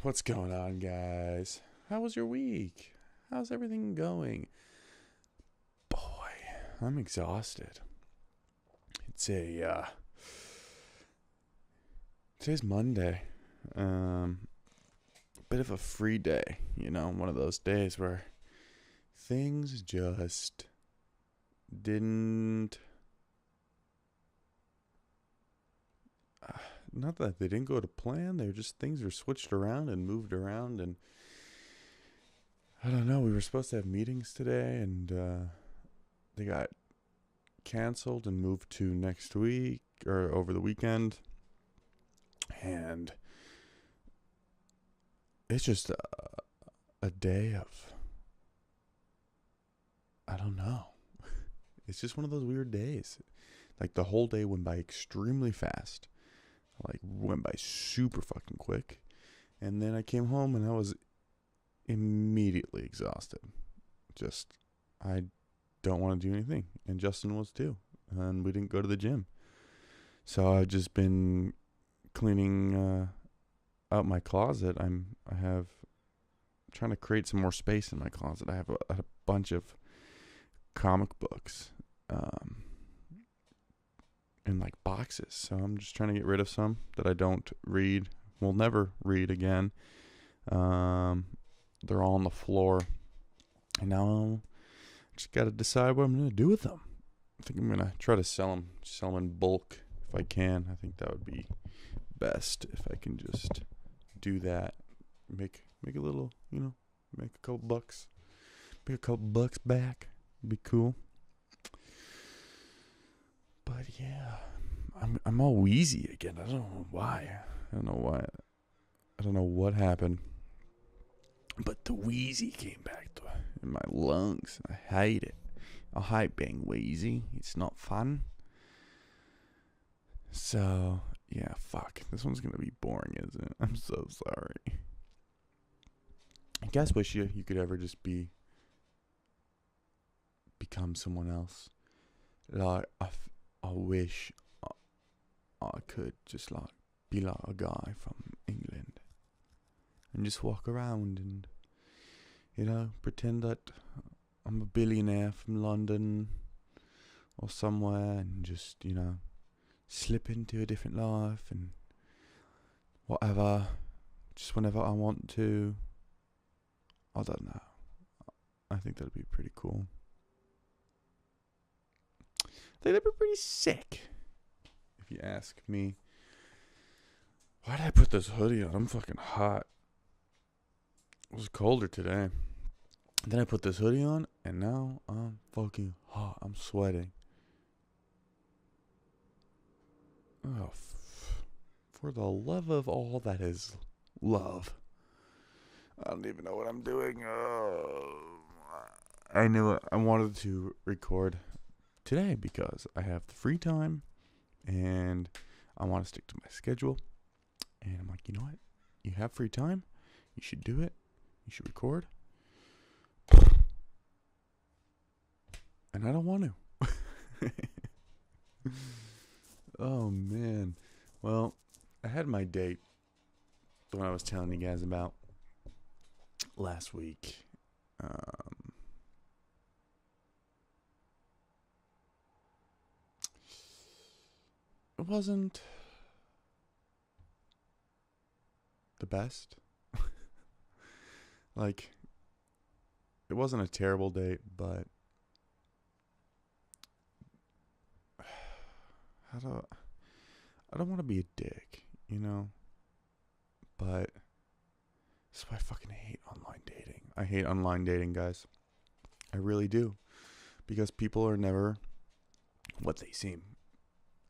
What's going on, guys? How was your week? How's everything going? Boy, I'm exhausted. It's today's Monday. Bit of a free day, one of those days where things just didn't. Not that they didn't go to plan. They were just things were switched around and moved around, and I don't know. We were supposed to have meetings today, and they got canceled and moved to next week or over the weekend. And it's just a day of, I don't know. It's just one of those weird days. Like the whole day went by extremely fast. Like went by super fucking quick. And then I came home and I was immediately exhausted. I don't want to do anything. And Justin was too. And we didn't go to the gym. So I've just been cleaning out my closet. I have trying to create some more space in my closet. I have a bunch of comic books in like boxes. So I'm just trying to get rid of some that I don't read. Will never read again. They're all on the floor. And now I just got to decide what I'm going to do with them. I think I'm going to try to sell them in bulk if I can. I think that would be best if I can just do that. Make a little, make a couple bucks. Make a couple bucks back. Be cool. But yeah, I'm all wheezy again. I don't know why. I don't know what happened. But the wheezy came back in my lungs. I hate it. I hate being wheezy. It's not fun. So, yeah, fuck. This one's going to be boring, isn't it? I'm so sorry. I guess wish you could ever just become someone else. Like, I wish I could just like be like a guy from England and just walk around and pretend that I'm a billionaire from London or somewhere and just slip into a different life and whatever, just whenever I want to. I don't know. I think that'd be pretty cool. I think that'd be pretty sick, if you ask me. Why did I put this hoodie on? I'm fucking hot. It was colder today. Then I put this hoodie on, and now I'm fucking hot. I'm sweating. Oh, for the love of all that is love. I don't even know what I'm doing. I knew it. I wanted to record today because I have the free time and I want to stick to my schedule. And I'm like, you know what? You have free time. You should do it. You should record. And I don't want to. Oh, man. Well, I had my date, the one I was telling you guys about last week. It wasn't the best. Like, it wasn't a terrible date, but I don't want to be a dick, but that's why I fucking hate online dating. I hate online dating, guys. I really do. Because people are never what they seem.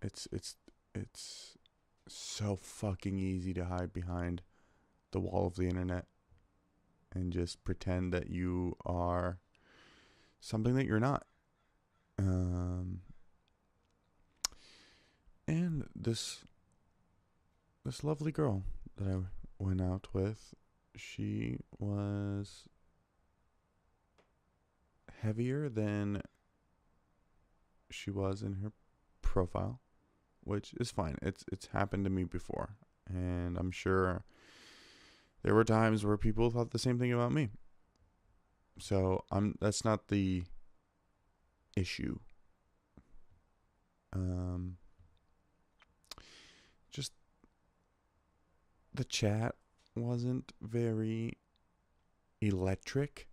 It's so fucking easy to hide behind the wall of the internet and just pretend that you are something that you're not. And this lovely girl that I went out with, she was heavier than she was in her profile, which is fine. It's happened to me before, and I'm sure there were times where people thought the same thing about me. So that's not the issue. Just the chat wasn't very electric,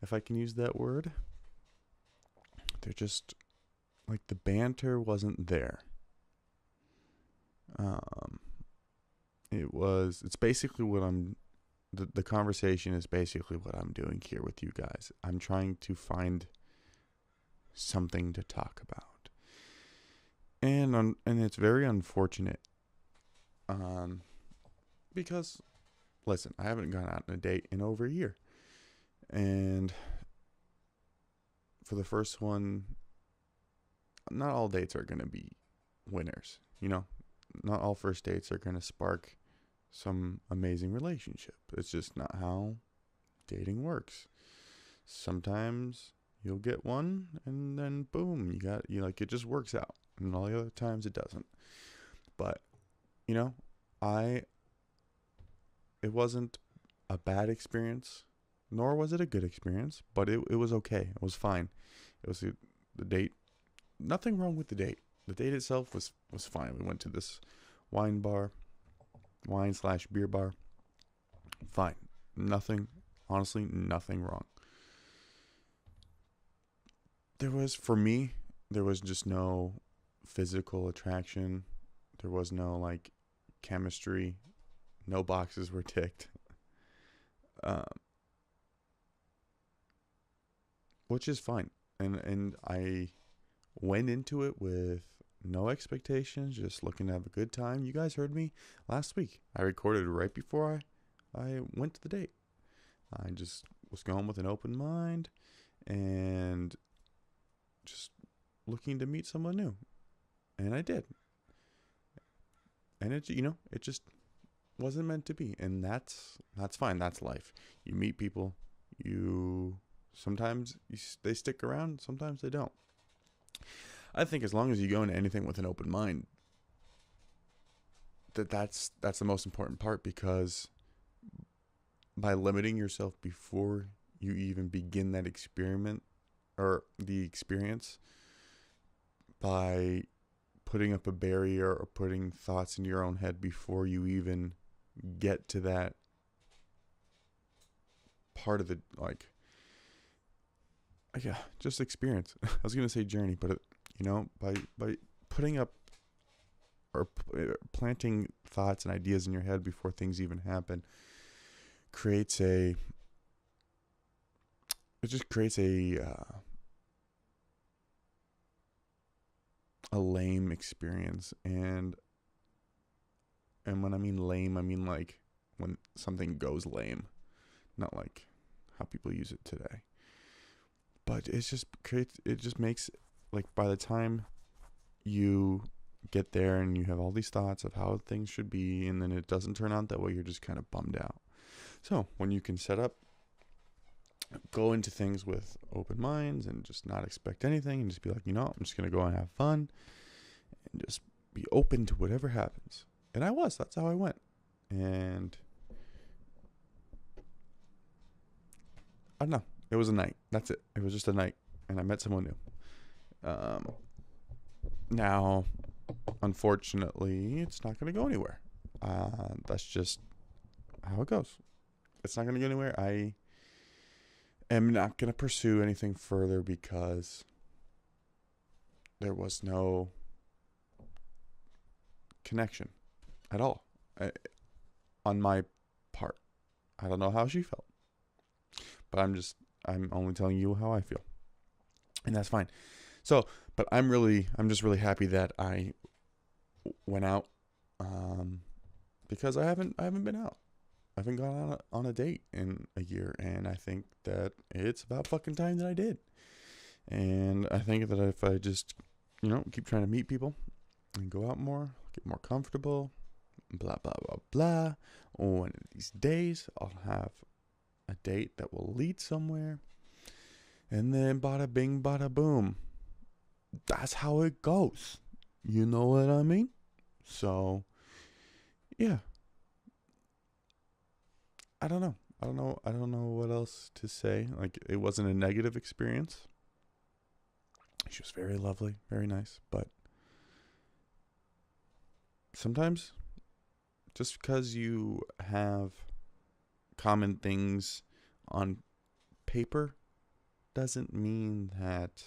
if I can use that word. They're just like the banter wasn't there. It's basically what the conversation is basically what I'm doing here with you guys. I'm trying to find something to talk about. And it's very unfortunate. Because listen, I haven't gone out on a date in over a year. And for the first one, not all dates are going to be winners, you know? Not all first dates are going to spark some amazing relationship. It's just not how dating works. Sometimes you'll get one and then boom, it just works out. And all the other times it doesn't. But, it wasn't a bad experience, nor was it a good experience, but it was okay. It was fine. It was the date. Nothing wrong with the date. The date itself was fine. We went to this wine/beer bar. Fine. Honestly, nothing wrong. For me, there was just no physical attraction. There was no, chemistry. No boxes were ticked. Which is fine. And I went into it with no expectations, just looking to have a good time. You guys heard me last week. I recorded right before I went to the date. I just was going with an open mind and just looking to meet someone new. And I did. And it just wasn't meant to be. And that's fine. That's life. You meet people. Sometimes they stick around. Sometimes they don't. I think as long as you go into anything with an open mind, that's the most important part, because by limiting yourself before you even begin that experiment or the experience, by putting up a barrier or putting thoughts in your own head before you even get to that part of the, just experience. I was going to say journey, but by putting up or planting thoughts and ideas in your head before things even happen creates a lame experience. And when I mean lame, I mean when something goes lame, not like how people use it today. But it just makes, by the time you get there and you have all these thoughts of how things should be, and then it doesn't turn out that way, you're just kind of bummed out. So when you can go into things with open minds and just not expect anything and just be like, I'm just going to go and have fun and just be open to whatever happens. And that's how I went. And I don't know. It was a night. That's it. It was just a night. And I met someone new. Now, unfortunately, it's not going to go anywhere. That's just how it goes. It's not going to go anywhere. I am not going to pursue anything further because there was no connection at all on my part. I don't know how she felt, but I'm only telling you how I feel, and that's fine. So, but I'm just really happy that I went out, because I haven't been out. I haven't gone out on a date in a year, and I think that it's about fucking time that I did. And I think that if I just, keep trying to meet people and go out more, get more comfortable, blah, blah, blah, blah, one of these days I'll have a date that will lead somewhere, and then bada bing, bada boom. That's how it goes. You know what I mean? So, yeah. I don't know. I don't know what else to say. Like, it wasn't a negative experience. She was very lovely, very nice, but sometimes just because you have common things on paper doesn't mean that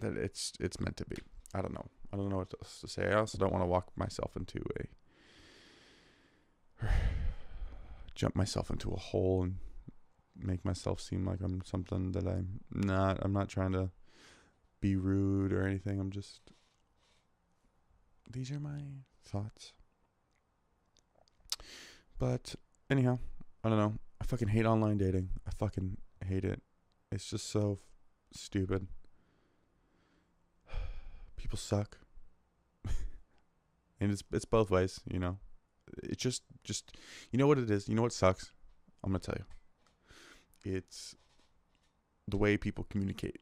it's meant to be. I don't know. I don't know what else to say. I also don't want to walk myself into jump myself into a hole and make myself seem like I'm something that I'm not. I'm not trying to be rude or anything. I'm just, these are my thoughts. But anyhow, I don't know. I fucking hate online dating. I fucking hate it. It's just so stupid. People suck. And it's both ways, you know. It's just you know what it is? You know what sucks? I'm going to tell you. It's the way people communicate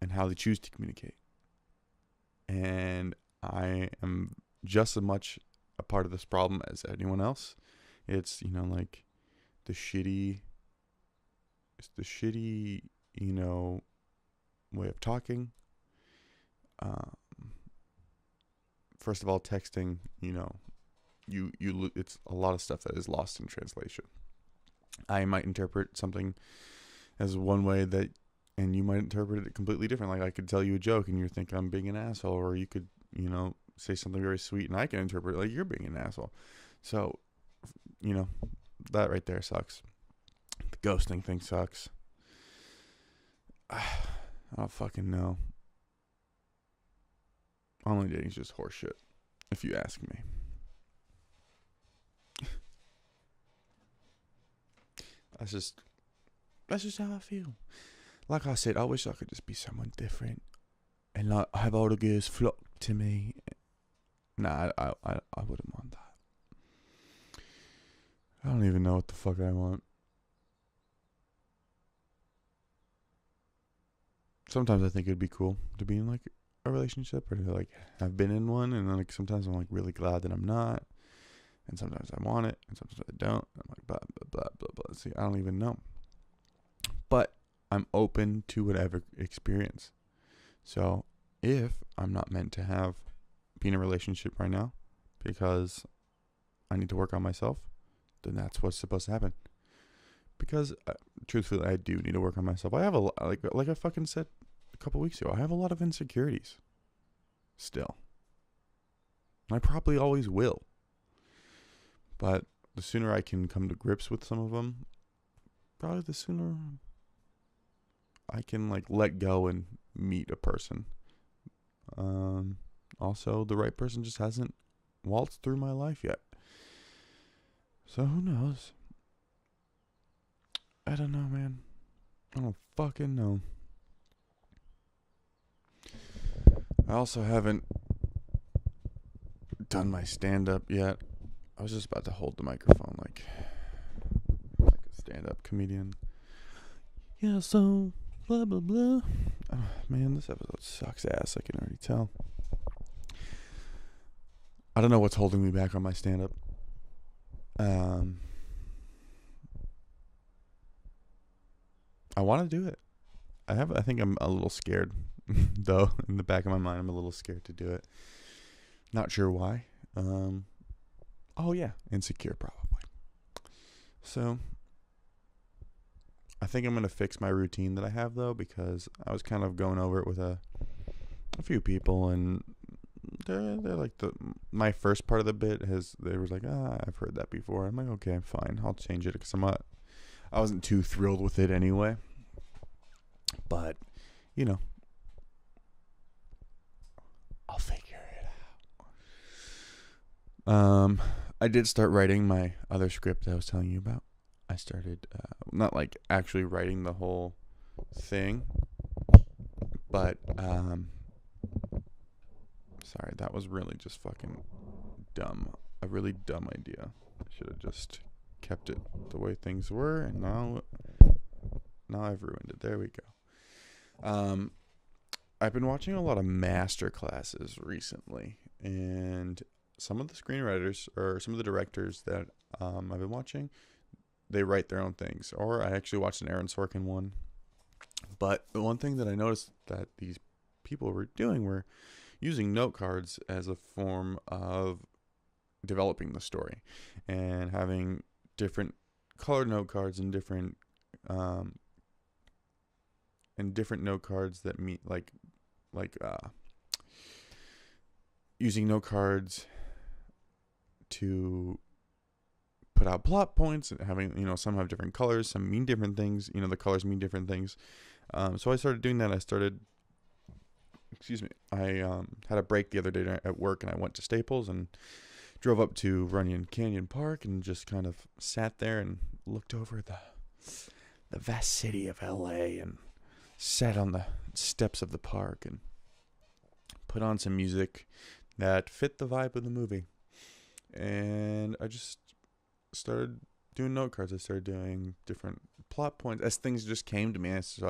and how they choose to communicate. And I am just as much a part of this problem as anyone else. It's, you know, like the shitty, you know, way of talking. First of all, texting, you know, it's a lot of stuff that is lost in translation. I might interpret something as one way that, and you might interpret it completely different. Like, I could tell you a joke and you think I'm being an asshole, or you could, you know, say something very sweet and I can interpret it like you're being an asshole. So, you know, that right there sucks. The ghosting thing sucks. I don't fucking know. Online dating is just horseshit, if you ask me. That's just how I feel. Like I said, I wish I could just be someone different and not have all the girls flock to me. Nah, I wouldn't want that. I don't even know what the fuck I want. Sometimes I think it'd be cool to be in like a relationship, or to like have been in one, and then like sometimes I'm like really glad that I'm not, and sometimes I want it, and sometimes I don't. I'm like blah blah blah blah blah. See, I don't even know, but I'm open to whatever experience. So if I'm not meant to be in a relationship right now because I need to work on myself, then that's what's supposed to happen. Because truthfully, I do need to work on myself. I have like I fucking said a couple weeks ago, I have a lot of insecurities still. And I probably always will. But the sooner I can come to grips with some of them, probably the sooner I can like let go and meet a person. Also, the right person just hasn't waltzed through my life yet. So who knows? I don't know, man. I don't fucking know. I also haven't done my stand-up yet. I was just about to hold the microphone like a stand-up comedian. Yeah, so blah blah blah. Oh, man, this episode sucks ass. I can already tell. I don't know what's holding me back on my stand-up. I want to do it. I think I'm a little scared, though. In the back of my mind, I'm a little scared to do it. Not sure why. Oh yeah, insecure probably. So I think I'm gonna fix my routine that I have though, because I was kind of going over it with a few people, and they're like my first part of the bit they were like, I've heard that before. I'm like, okay, fine, I'll change it, because I wasn't too thrilled with it anyway. But you know, I'll figure it out. I did start writing my other script that I was telling you about. I started not like actually writing the whole thing, but sorry, that was really just fucking dumb. A really dumb idea. I should have just kept it the way things were, and now I've ruined it. There we go. I've been watching a lot of master classes recently, and some of the screenwriters or some of the directors that I've been watching, they write their own things. Or I actually watched an Aaron Sorkin one. But the one thing that I noticed that these people were doing were using note cards as a form of developing the story, and having different colored note cards and different note cards that meet like using note cards to put out plot points, and having, some have different colors, some mean different things, the colors mean different things. So I started doing that. I had a break the other day at work, and I went to Staples and drove up to Runyon Canyon Park and just kind of sat there and looked over the vast city of LA, and sat on the steps of the park and put on some music that fit the vibe of the movie. And I just started doing note cards. I started doing different plot points as things just came to me. So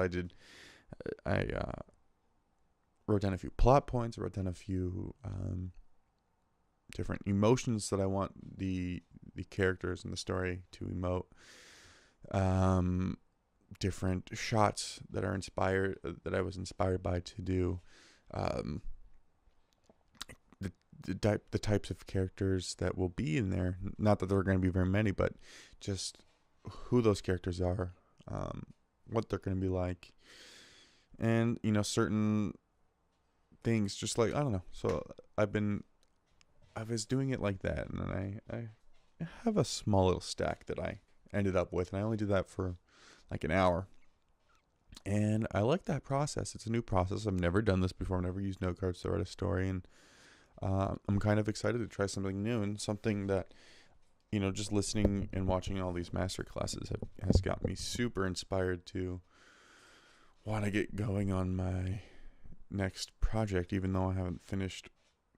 I wrote down a few plot points. I wrote down a few different emotions that I want the characters in the story to emote. Different shots that are inspired, that I was inspired by to do. The types of characters that will be in there. Not that there are going to be very many, but just who those characters are, what they're going to be like, and certain things. Just like, I don't know. So I was doing it like that, and then I have a small little stack that I ended up with, and I only did that for like an hour. And I like that process. It's a new process. I've never done this before. I've never used note cards to write a story, and I'm kind of excited to try something new, and something that, just listening and watching all these master classes has got me super inspired to want to get going on my next project, even though I haven't finished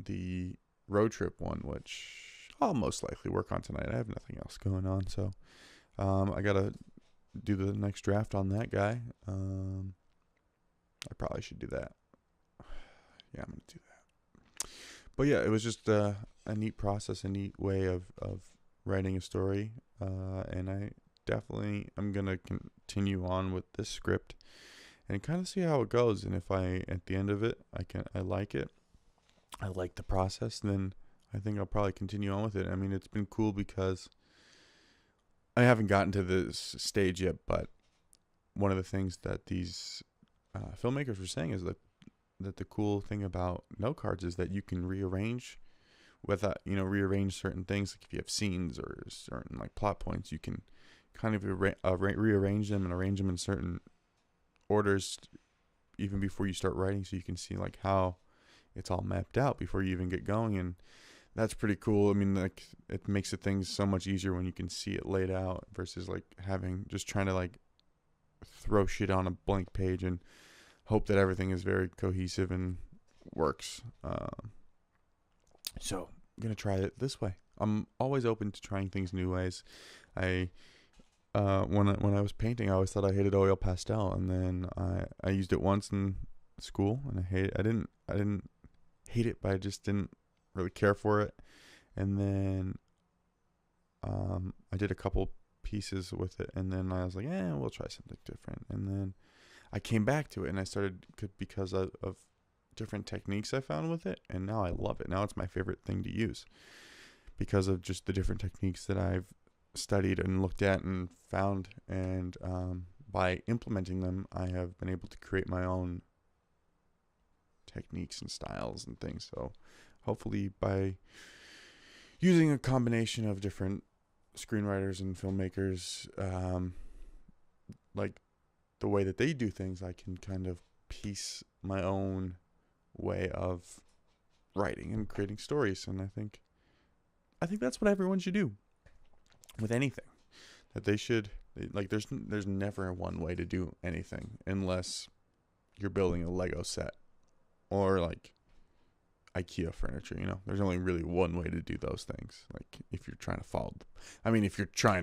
the road trip one, which I'll most likely work on tonight. I have nothing else going on, so I gotta do the next draft on that guy. I probably should do that. Yeah, I'm gonna do that. But yeah, it was just a neat process, a neat way of writing a story, and I definitely am gonna continue on with this script and kind of see how it goes. And if at the end of it, I like it, I like the process, then I think I'll probably continue on with it. I mean, it's been cool because I haven't gotten to this stage yet, but one of the things that these filmmakers were saying is that the cool thing about note cards is that you can rearrange rearrange certain things. Like if you have scenes or certain like plot points, you can kind of rearrange them and arrange them in certain orders even before you start writing, so you can see like how it's all mapped out before you even get going. And that's pretty cool. I mean, like, it makes things so much easier when you can see it laid out versus like trying to like throw shit on a blank page and hope that everything is very cohesive and works. So I'm gonna try it this way. I'm always open to trying things new ways. When I was painting, I always thought I hated oil pastel, and then I used it once in school, and I didn't hate it, but I just didn't really care for it. And then I did a couple pieces with it, and then I was like, we'll try something different. And then I came back to it, and I started because of different techniques I found with it, and now I love it. Now it's my favorite thing to use because of just the different techniques that I've studied and looked at and found, and by implementing them, I have been able to create my own techniques and styles and things. So hopefully by using a combination of different screenwriters and filmmakers, like the way that they do things, I can kind of piece my own way of writing and creating stories. And I think that's what everyone should do with anything. That they should, like, there's never one way to do anything unless you're building a Lego set or like IKEA furniture. There's only really one way to do those things. Like if you're trying to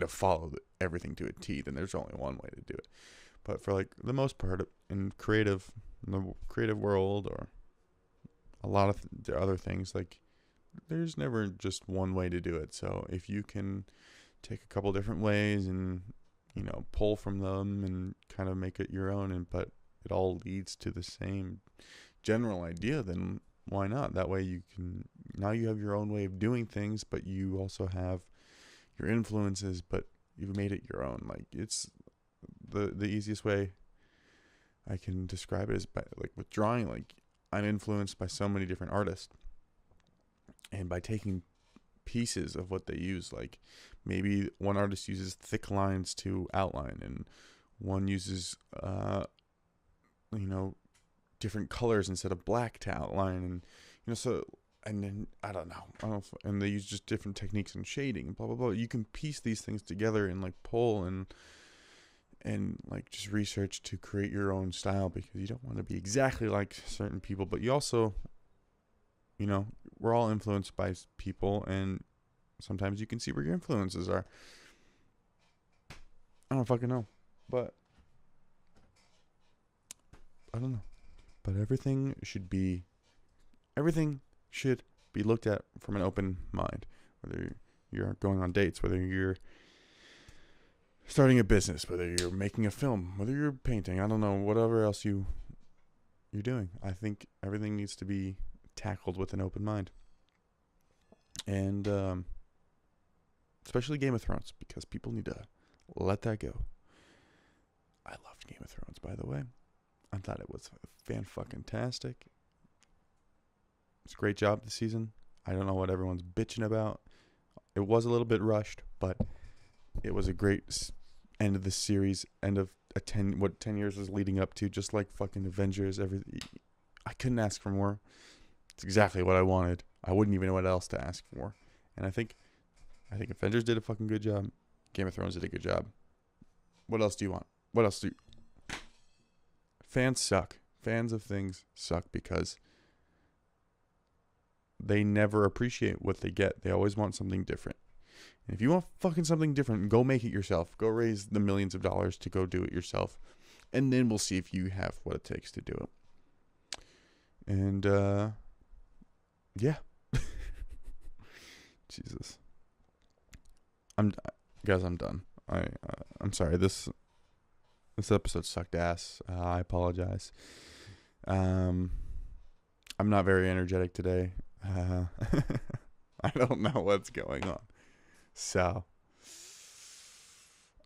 follow everything to a T, then there's only one way to do it. But for like the most part in the creative world, or a lot of other things, like there's never just one way to do it. So if you can take a couple different ways and, you know, pull from them and kind of make it your own, and but it all leads to the same general idea, then why not? That way now you have your own way of doing things, but you also have your influences, but you've made it your own. Like, it's the easiest way I can describe it is by, like, with drawing. Like, I'm influenced by so many different artists, and by taking pieces of what they use, like maybe one artist uses thick lines to outline, and one uses different colors instead of black to outline, and so, and then I don't know, and they use just different techniques in shading and blah blah blah. You can piece these things together and like pull and like just research to create your own style, because you don't want to be exactly like certain people, but you also, we're all influenced by people, and sometimes you can see where your influences are. I don't fucking know, but I don't know. But everything should be looked at from an open mind. Whether you're going on dates, whether you're starting a business, whether you're making a film, whether you're painting, I don't know, whatever else you're doing. I think everything needs to be tackled with an open mind. And especially Game of Thrones, because people need to let that go. I loved Game of Thrones, by the way. I thought it was fan-fucking-tastic. It's a great job this season. I don't know what everyone's bitching about. It was a little bit rushed, but it was a great end of the series, end of 10 years was leading up to, just like fucking Avengers. I couldn't ask for more. It's exactly what I wanted. I wouldn't even know what else to ask for. And I think Avengers did a fucking good job. Game of Thrones did a good job. What else do you want? What else Fans suck. Fans of things suck because they never appreciate what they get. They always want something different. And if you want fucking something different, go make it yourself. Go raise the millions of dollars to go do it yourself. And then we'll see if you have what it takes to do it. And, yeah. Jesus. I'm done. I'm sorry. This episode sucked ass. I apologize. I'm not very energetic today. I don't know what's going on. So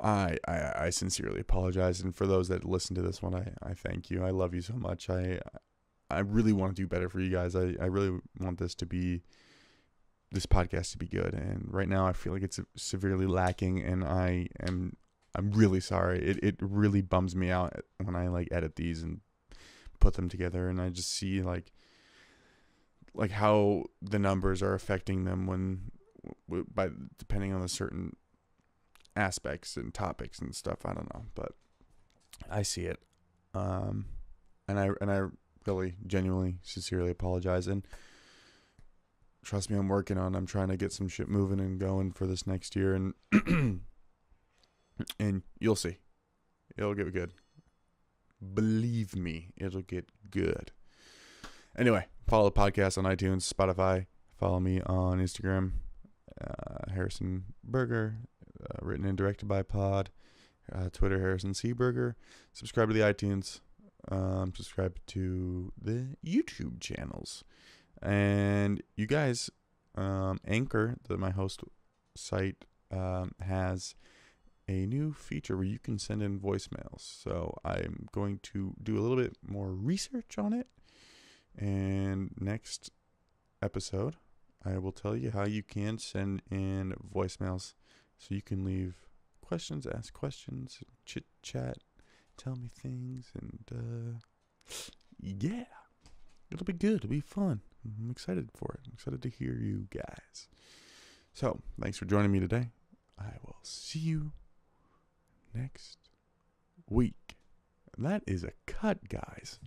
I sincerely apologize. And for those that listen to this one, I thank you. I love you so much. I really want to do better for you guys. I really want this podcast to be good. And right now I feel like it's severely lacking, and I'm really sorry. It really bums me out when I like edit these and put them together, and I just see like how the numbers are affecting them by depending on the certain aspects and topics and stuff. I don't know, but I see it, and I really genuinely sincerely apologize, and trust me, I'm trying to get some shit moving and going for this next year, and and you'll see, it'll get good. Believe me, it'll get good. Anyway, follow the podcast on iTunes, Spotify. Follow me on Instagram, Harrison Burger, written and directed by Pod. Twitter, Harrison C. Burger. Subscribe to the iTunes. Subscribe to the YouTube channels. And you guys, Anchor, my host site, has a new feature where you can send in voicemails. So I'm going to do a little bit more research on it. And next episode, I will tell you how you can send in voicemails so you can leave questions, ask questions, chit chat, tell me things, and yeah, it'll be good. It'll be fun. I'm excited for it. I'm excited to hear you guys. So thanks for joining me today. I will see you next week. And that is a cut, guys.